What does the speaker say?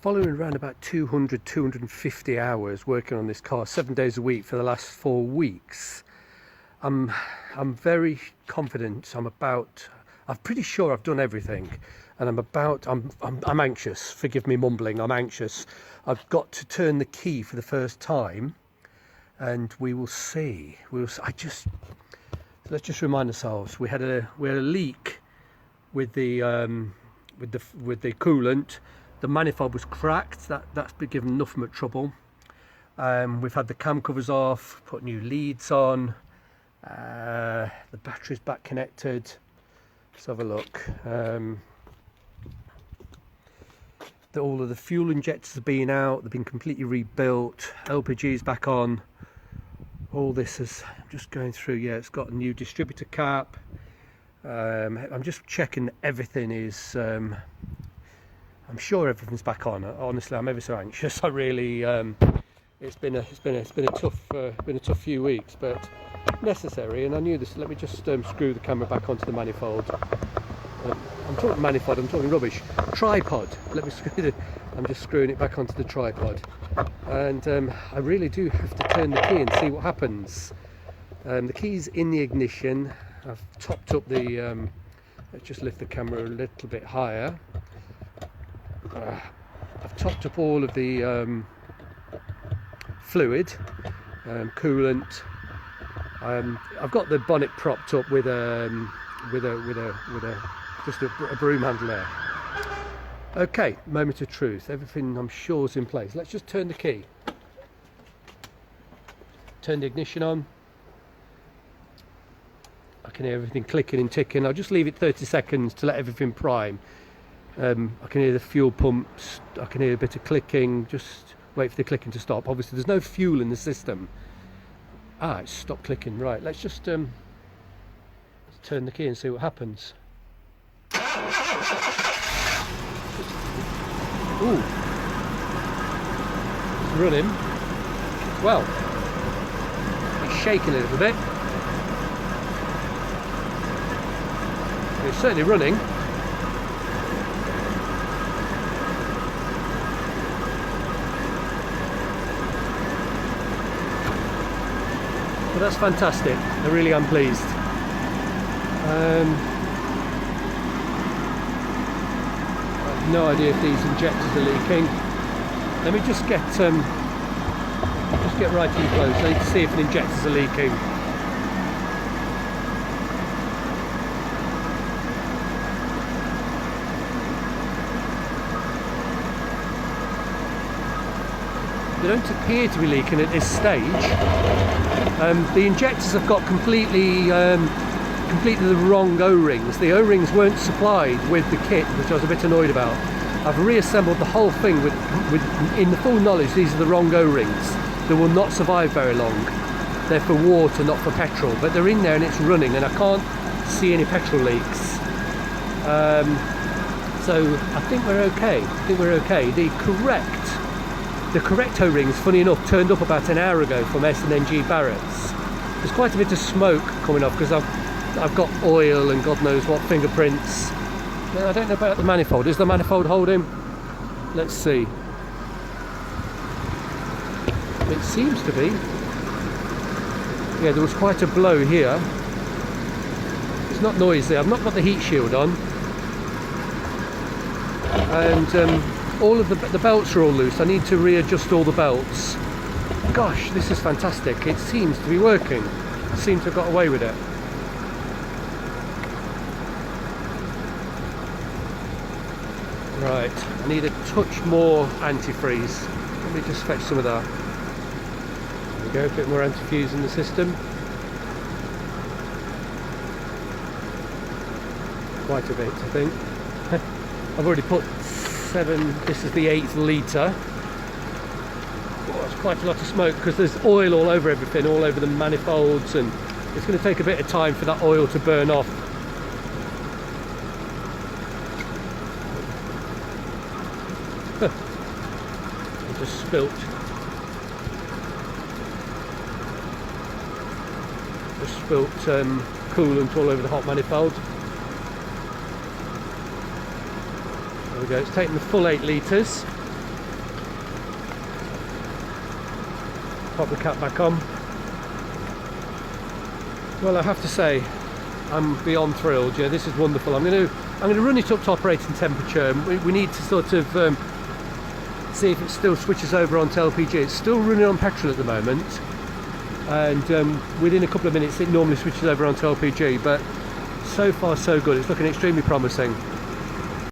following around about 250 hours working on this car 7 days a week for the last 4 weeks. I'm very confident. I'm pretty sure I've done everything, and I'm anxious. Forgive me mumbling. I'm anxious. I've got to turn the key for the first time, and we will see. Let's just remind ourselves. We had a leak with the coolant. The manifold was cracked. That's been given enough trouble. We've had the cam covers off, put new leads on. The battery's back connected. Let's have a look. All of the fuel injectors have been out. They've been completely rebuilt. LPG's back on. All this is just going through. Yeah, it's got a new distributor cap. I'm just checking everything is. I'm sure everything's back on. Honestly, I'm ever so anxious. I really. It's been a tough few weeks, but necessary. And I knew this. Let me just screw the camera back onto the manifold. I'm talking manifold. I'm talking rubbish. Tripod. Let me screw it. I'm just screwing it back onto the tripod. And I really do have to turn the key and see what happens. The key's in the ignition. I've topped up the. Let's just lift the camera a little bit higher. I've topped up all of the fluid, coolant. I've got the bonnet propped up with a broom handle there. Okay, moment of truth. Everything I'm sure is in place. Let's just turn the key. Turn the ignition on. I can hear everything clicking and ticking. I'll just leave it 30 seconds to let everything prime. I can hear the fuel pumps. I can hear a bit of clicking. Just wait for the clicking to stop. Obviously, there's no fuel in the system. It's stopped clicking. Right, let's just let's turn the key and see what happens. Ooh, it's running. Well, it's shaking a little bit. It's certainly running. Well, that's fantastic. I really am pleased. I've no idea if these injectors are leaking. Let me just get right in close. I need to see if the injectors are leaking. They don't appear to be leaking at this stage. The injectors have got completely the wrong O-rings. The O-rings weren't supplied with the kit, which I was a bit annoyed about. I've reassembled the whole thing in the full knowledge these are the wrong O-rings. They will not survive very long. They're for water, not for petrol. But they're in there and it's running, and I can't see any petrol leaks. So I think we're okay. The correct O-rings, funny enough, turned up about an hour ago from S&NG Barrett's. There's quite a bit of smoke coming off because I've got oil and God knows what fingerprints. I don't know about the manifold. Is the manifold holding? Let's see. It seems to be. Yeah, there was quite a blow here. It's not noisy. I've not got the heat shield on. And all of the belts are all loose. I need to readjust all the belts. Gosh, this is fantastic. It seems to be working. I seem to have got away with it. Right, I need a touch more antifreeze. Let me just fetch some of that. There we go, a bit more antifreeze in the system. Quite a bit, I think. I've already put 7, this is the 8th litre. Oh, it's quite a lot of smoke because there's oil all over everything, all over the manifolds, and it's going to take a bit of time for that oil to burn off. I just spilt coolant all over the hot manifold. There we go, it's taken the full 8 litres. pop the cap back on. Well, I have to say, I'm beyond thrilled. Yeah, this is wonderful. I'm going to run it up to operating temperature. We need to sort of see if it still switches over onto LPG. It's still running on petrol at the moment, and within a couple of minutes it normally switches over onto LPG. But so far so good. It's looking extremely promising.